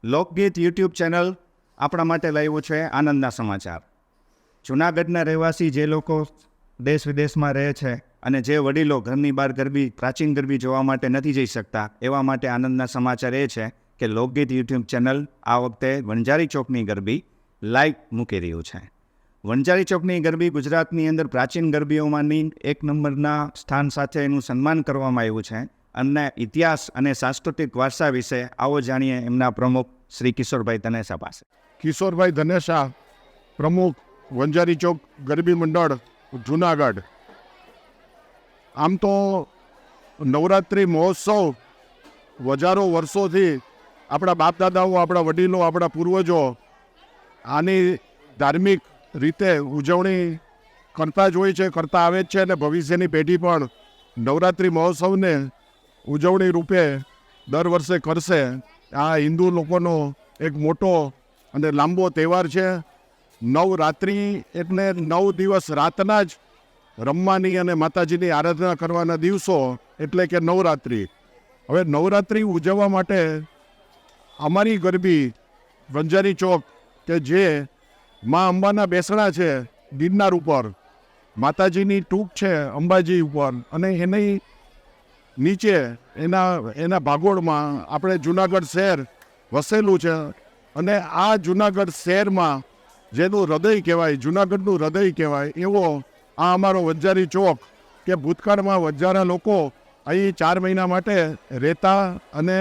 લોકગીત YouTube channel આપણા માટે લાવ્યું છે આનંદના સમાચાર. જૂનાગઢના રહેવાસી જે લોકો દેશ વિદેશમાં રહે છે અને જે વડીલો ઘરની બહાર ગરબી પ્રાચીન ગરબી જોવા માટે નથી જઈ શકતા, એવા માટે આનંદના સમાચાર એ છે કે લોકગીત યુટ્યુબ ચેનલ આ વખતે વણઝારી ચોકની ગરબી લાઈવ મૂકી રહ્યું છે. વણઝારી ચોકની ગરબી ગુજરાતની અંદર પ્રાચીન ગરબીઓમાંની એક નંબરના સ્થાન સાથે એનું સન્માન કરવામાં આવ્યું છે. અને ઇતિહાસ અને સાંસ્કૃતિક વારસા વિશે આવો જાણીએ એમના પ્રમુખ શ્રી કિશોરભાઈ ધનેસા પાસે. કિશોરભાઈ ધનેસા, પ્રમુખ વણઝારી ચોક ગરબી મંડળ જૂનાગઢ. આમ તો નવરાત્રિ મહોત્સવ હજારો વર્ષોથી આપણા બાપદાદાઓ, આપણા વડીલો, આપણા પૂર્વજો આની ધાર્મિક રીતે ઉજવણી કરતા જ હોય છે, કરતા આવે જ છે. અને ભવિષ્યની પેઢી પણ નવરાત્રિ મહોત્સવને ઉજવણી રૂપે દર વર્ષે કરશે. આ હિન્દુ લોકોનો એક મોટો અને લાંબો તહેવાર છે. નવરાત્રિ એટલે 9 દિવસ રાતના જ રમવાની અને માતાજીની આરાધના કરવાના દિવસો એટલે કે નવરાત્રિ. હવે નવરાત્રિ ઉજવવા માટે અમારી ગરબી વણઝારી ચોક કે જે મા અંબાના બેસણા છે ગિરનાર ઉપર, માતાજીની ટૂંક છે અંબાજી ઉપર, અને એની નીચે એના ભાગોળમાં આપણે જૂનાગઢ શહેર વસેલું છે. અને આ જૂનાગઢ શહેરમાં જેનું હૃદય કહેવાય, જૂનાગઢનું હૃદય કહેવાય એવો આ અમારો વણઝારી ચોક કે ભૂતકાળમાં વણઝારા લોકો અહીં 4 મહિના માટે રહેતા અને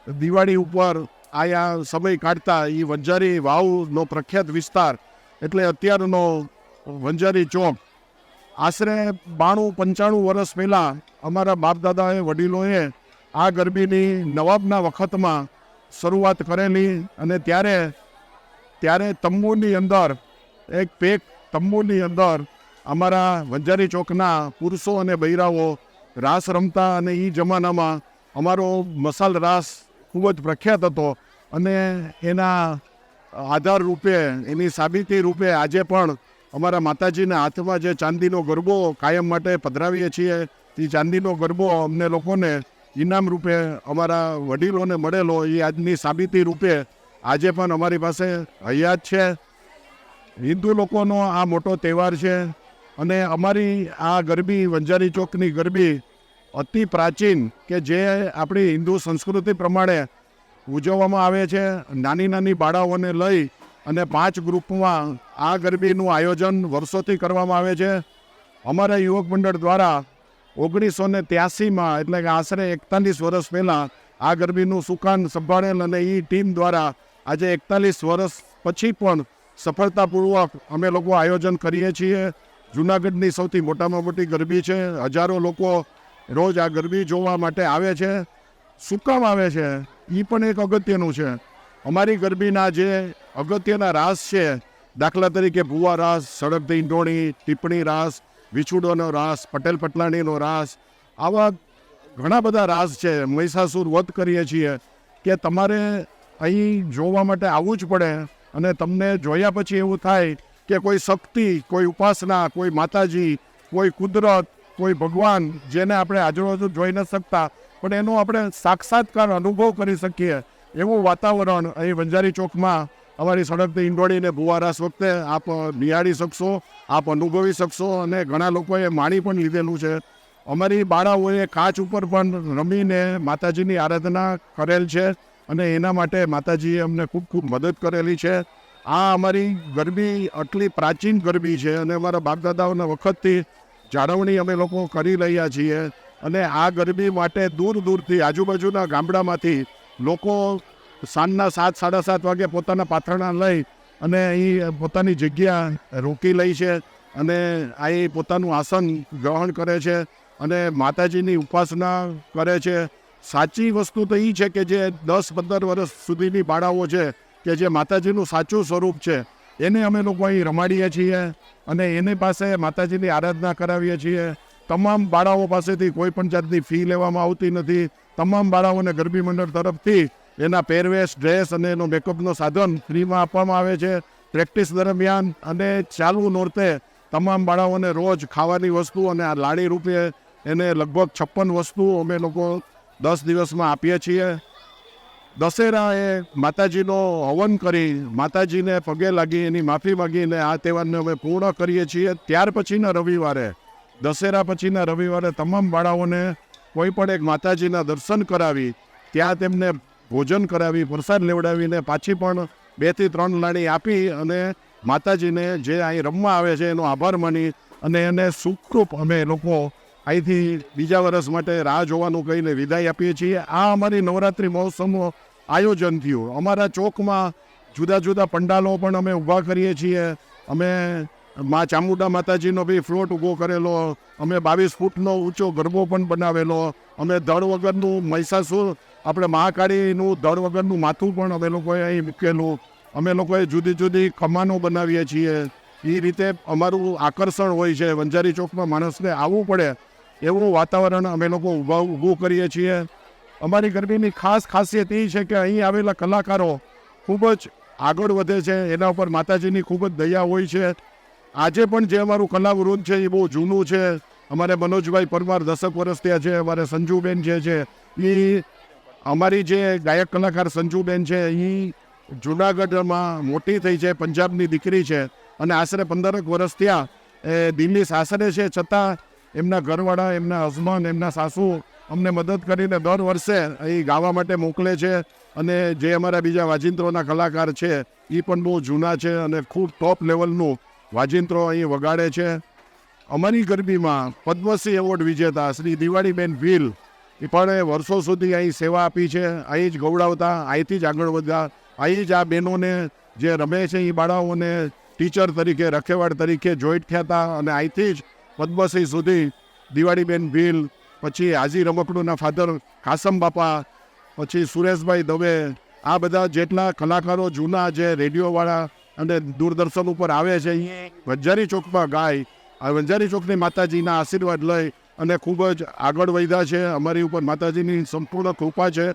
દિવાળી ઉપર આયા સમય કાઢતા. એ વણઝારી વાવનો પ્રખ્યાત વિસ્તાર એટલે અત્યારનો વણઝારી ચોક. આશરે 92-95 વર્ષ પહેલાં અમારા બાપદાદાએ, વડીલોએ આ ગરબીની નવાબના વખતમાં શરૂઆત કરેલી. અને ત્યારે તંબુની અંદર, એક પેક તંબુની અંદર અમારા વણઝારી ચોકના પુરુષો અને બૈરાઓ રાસ રમતા. અને એ જમાનામાં અમારો મસાલ રાસ ખૂબ જ પ્રખ્યાત હતો. અને એના આધાર રૂપે, એની સાબિતી રૂપે આજે પણ અમારા માતાજીના હાથમાં જે ચાંદીનો ગરબો કાયમ માટે પધરાવીએ છીએ, એ ચાંદીનો ગરબો અમને લોકોને ઇનામ રૂપે અમારા વડીલોને મળેલો, એ આજની સાબિતી રૂપે આજે પણ અમારી પાસે હયાત છે. હિન્દુ લોકોનો આ મોટો તહેવાર છે. અને અમારી આ ગરબી, વણઝારી ચોકની ગરબી અતિ પ્રાચીન કે જે આપણી હિન્દુ સંસ્કૃતિ પ્રમાણે ઉજવવામાં આવે છે. નાની નાની બાળાઓને લઈ અને 5 ગ્રુપમાં આ ગરબીનું આયોજન વર્ષોથી કરવામાં આવે છે. અમારા યુવક મંડળ દ્વારા 1983માં એટલે કે આશરે 41 વર્ષ પહેલાં આ ગરબીનું સુકાન સંભાળેલ. અને એ ટીમ દ્વારા આજે 41 વર્ષ પછી પણ સફળતાપૂર્વક અમે લોકો આયોજન કરીએ છીએ. જૂનાગઢની સૌથી મોટામાં મોટી ગરબી છે. હજારો લોકો રોજ આ ગરબી જોવા માટે આવે છે. શું કામ આવે છે એ પણ એક અગત્યનું છે. અમારી ગરબીના જે અગત્યના રાસ છે, દાખલા તરીકે ભુવા રાસ, સળગતી ઈંડોણી, ટીપણી રાસ, વિછુડોનો રાસ, પટેલ પટલાણીનો રાસ, આવા ઘણા બધા રાસ છે. મહિષાસુર વધ કરીએ છીએ કે તમારે અહીં જોવા માટે આવવું જ પડે. અને તમને જોયા પછી એવું થાય કે કોઈ શક્તિ, કોઈ ઉપાસના, કોઈ માતાજી, કોઈ કુદરત, કોઈ ભગવાન જેને આપણે આજુબાજુ જોઈ ન શકતા પણ એનો આપણે સાક્ષાત્કાર અનુભવ કરી શકીએ એવું વાતાવરણ અહીં વણઝારી ચોકમાં અમારી સળગતી ઈંડોળીને ભુવા રાસ વખતે આપ નિહાળી શકશો, આપ અનુભવી શકશો. અને ઘણા લોકોએ માણી પણ લીધેલું છે. અમારી બાળાઓએ કાચ ઉપર પણ રમીને માતાજીની આરાધના કરેલ છે. અને એના માટે માતાજીએ અમને ખૂબ ખૂબ મદદ કરેલી છે. આ અમારી ગરબી આટલી પ્રાચીન ગરબી છે અને અમારા બાપદાદાઓના વખતથી જાળવણી અમે લોકો કરી રહ્યા છીએ. અને આ ગરબી માટે દૂર દૂરથી, આજુબાજુના ગામડામાંથી લોકો સાંજના 7-7:30 વાગે પોતાના પાથરણા લઈ અને અહીં પોતાની જગ્યા રોકી લે છે. અને અહીં પોતાનું આસન ગ્રહણ કરે છે અને માતાજીની ઉપાસના કરે છે. સાચી વસ્તુ તો એ છે કે જે 10-15 વર્ષ સુધીની બાળાઓ છે કે જે માતાજીનું સાચું સ્વરૂપ છે, એને અમે લોકો અહીં રમાડીએ છીએ અને એની પાસે માતાજીની આરાધના કરાવીએ છીએ. તમામ બાળાઓ પાસેથી કોઈ પણ જાતની ફી લેવામાં આવતી નથી. તમામ બાળાઓને ગરબી મંડળ તરફથી એના પહેરવેશ, ડ્રેસ અને એનો મેકઅપનો સાધન ફ્રીમાં આપવામાં આવે છે. પ્રેક્ટિસ દરમિયાન અને ચાલુ નોરતે તમામ બાળાઓને રોજ ખાવાની વસ્તુ અને આ લાડી રૂપે એને લગભગ 56 વસ્તુઓ અમે લોકો 10 દિવસમાં આપીએ છીએ. દશેરાએ માતાજીનો હવન કરી માતાજીને પગે લાગી એની માફી માગીને આ તહેવારને અમે પૂર્ણ કરીએ છીએ. ત્યાર પછીના રવિવારે દશેરા પછીના રવિવારે તમામ બાળાઓને કોઈ પણ એક માતાજીના દર્શન કરાવી ત્યાં તેમને ભોજન કરાવી પ્રસાદ લેવડાવીને પાછી પણ 2 થી 3 લાડી આપી અને માતાજીને જે અહીં રમવા આવે છે એનો આભાર માની અને એને સુખરૂપ અમે લોકો અહીંથી બીજા વર્ષ માટે રાહ જોવાનું કહીને વિદાય આપીએ છીએ. આ અમારી નવરાત્રિ મહોત્સવનું આયોજન થયું. અમારા ચોકમાં જુદા જુદા પંડાલો પણ અમે ઊભા કરીએ છીએ. અમે મા ચામુંડા માતાજીનો બી ફ્લોટ ઊભો કરેલો, અમે 22 ફૂટનો ઊંચો ગરબો પણ બનાવેલો, અમે ધડ વગરનું મહિષાસુર આપણે મહાકાળીનું ધડ વગરનું માથું પણ અમે લોકોએ અહીં મૂકેલું. અમે લોકોએ જુદી જુદી કમાનો બનાવીએ છીએ. એ રીતે અમારું આકર્ષણ હોય છે. વંજારી ચોકમાં માણસને આવવું પડે એવું વાતાવરણ અમે લોકો ઊભું કરીએ છીએ. અમારી ગરબીની ખાસ ખાસિયત એ છે કે અહીં આવેલા કલાકારો ખૂબ જ આગળ વધે છે. એના ઉપર માતાજીની ખૂબ જ દયા હોય છે. આજે પણ જે અમારું કલાવૃંદ છે એ બહુ જૂનું છે. અમારે મનોજભાઈ પરમાર 10 વર્ષ ત્યાં છે. અમારે સંજુબેન જે છે એ અમારી જે ગાયક કલાકાર સંજુબેન છે એ જૂનાગઢમાં મોટી થઈ છે, પંજાબની દીકરી છે અને આશરે 15 વર્ષ ત્યાં દિલ્હી સાસરે છે. છતાં એમના ઘરવાળા, એમના હસબન્ડ, એમના સાસુ અમને મદદ કરીને દર વર્ષે અહીં ગાવા માટે મોકલે છે. અને જે અમારા બીજા વાજિંત્રોના કલાકાર છે એ પણ બહુ જૂના છે અને ખૂબ ટોપ લેવલનું વાજિંત્રો અહીં વગાડે છે. અમારી ગરબીમાં પદ્મશ્રી એવોર્ડ વિજેતા શ્રી દિવાળીબેન ભીલ એ પણ વર્ષો સુધી અહીં સેવા આપી છે. અહીં જ ગૌડાવતા, અહીંથી જ આગળ વધ્યા. અહીં જ આ બહેનોને જે રમે છે એ બાળાઓને ટીચર તરીકે, રખેવાળ તરીકે જોઈન્ટ થયા હતા અને અહીંથી જ પદ્મશ્રી સુધી દિવાળીબેન ભીલ, પછી હાજી રમકડુના ફાધર કાસમ બાપા, પછી સુરેશભાઈ દવે, આ બધા જેટલા કલાકારો જૂના જે રેડિયોવાળા અને દૂરદર્શન ઉપર આવે છે એ વંજારી ચોકમાં ગાય આ વંજારી ચોકની માતાજીના આશીર્વાદ લઈ અને ખૂબ જ આગળ વધ્યા છે. અમારી ઉપર માતાજીની સંપૂર્ણ કૃપા છે.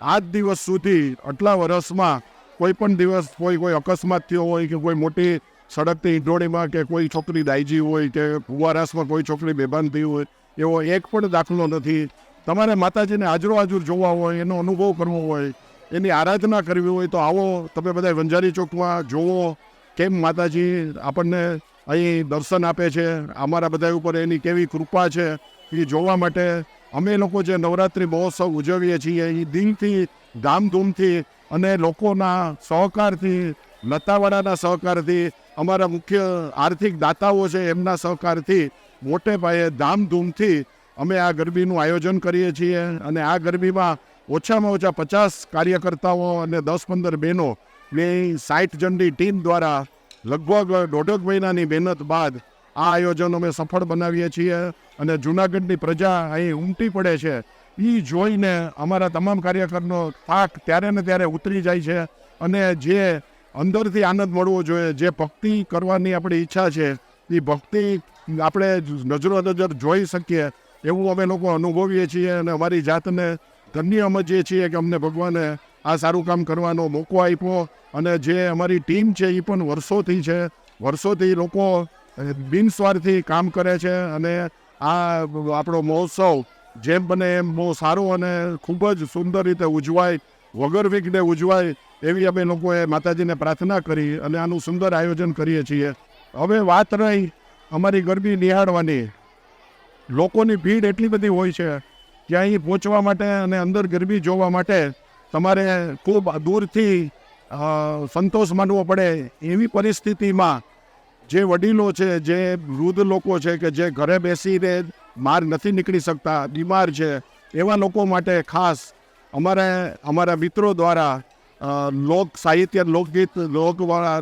આજ દિવસ સુધી આટલા વર્ષમાં કોઈ પણ દિવસ કોઈ અકસ્માત થયો હોય કે કોઈ મોટી સડકથી ઈંટોળીમાં કે કોઈ છોકરી દાઈજી હોય કે ફુવારાસમાં કોઈ છોકરી બેભાન થઈ હોય એવો એક પણ દાખલો નથી. તમારે માતાજીને હાજરો હાજર જોવા હોય, એનો અનુભવ કરવો હોય, એની આરાધના કરવી હોય તો આવો તમે બધા વંજારી ચોકમાં જોવો કેમ માતાજી આપણને અહીં દર્શન આપે છે, અમારા બધા ઉપર એની કેવી કૃપા છે એ જોવા માટે અમે લોકો જે નવરાત્રિ મહોત્સવ ઉજવીએ છીએ એ દિલથી, ધામધૂમથી અને લોકોના સહકારથી, લતાવાળાના સહકારથી, અમારા મુખ્ય આર્થિક દાતાઓ છે એમના સહકારથી મોટે પાયે ધામધૂમથી અમે આ ગરબીનું આયોજન કરીએ છીએ. અને આ ગરબીમાં ઓછામાં ઓછા 50 કાર્યકર્તાઓ અને 10-15 બહેનો ને 60 જણની ટીમ દ્વારા લગભગ 1.5 મહિનાની મહેનત બાદ આ આયોજન અમે સફળ બનાવીએ છીએ. અને જૂનાગઢની પ્રજા અહીં ઉમટી પડે છે એ જોઈને અમારા તમામ કાર્યકરનો થાક ત્યારે ને ત્યારે ઉતરી જાય છે. અને જે અંદરથી આનંદ મળવો જોઈએ, જે ભક્તિ કરવાની આપણી ઈચ્છા છે એ ભક્તિ આપણે નજરો નજર જોઈ શકીએ એવું અમે લોકો અનુભવીએ છીએ. અને અમારી જાતને ધન્ય સમજીએ છીએ કે અમને ભગવાને આ સારું કામ કરવાનો મોકો આપ્યો. અને જે અમારી ટીમ છે એ પણ વર્ષોથી લોકો બિનસ્વાર્થી કામ કરે છે. અને આ આપણો મહોત્સવ જેમ બને એમ બહુ સારો અને ખૂબ જ સુંદર રીતે ઉજવાય, વગર વિઘ્ને ઉજવાય એવી અમે લોકોએ માતાજીને પ્રાર્થના કરી અને આનું સુંદર આયોજન કરીએ છીએ. હવે વાત રહી અમારી ગરબી નિહાળવાની. લોકોની ભીડ એટલી બધી હોય છે કે અહીં પહોંચવા માટે અને અંદર ગરબી જોવા માટે તમારે ખૂબ દૂરથી સંતોષ માનવો પડે. એવી પરિસ્થિતિમાં જે વડીલો છે, જે વૃદ્ધ લોકો છે કે જે ઘરે બેસીને બહાર નથી નીકળી શકતા, બીમાર છે, એવા લોકો માટે ખાસ અમારા મિત્રો દ્વારા લોક સાહિત્ય,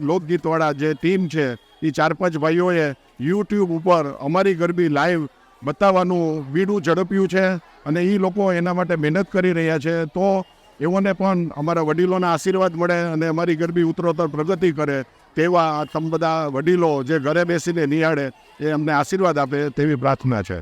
લોકગીતવાળા જે ટીમ છે એ 4-5 ભાઈઓએ યુટ્યુબ ઉપર અમારી ગરબી લાઈવ બતાવવાનું બીડું ઝડપ્યું છે. અને એ લોકો એના માટે મહેનત કરી રહ્યા છે. તો એઓને પણ અમારા વડીલોના આશીર્વાદ મળે અને અમારી ગરબી ઉત્તરોત્તર પ્રગતિ કરે તેવા તમે બધા વડીલો જે ઘરે બેસીને નિહાળે એ અમને આશીર્વાદ આપે તેવી પ્રાર્થના છે.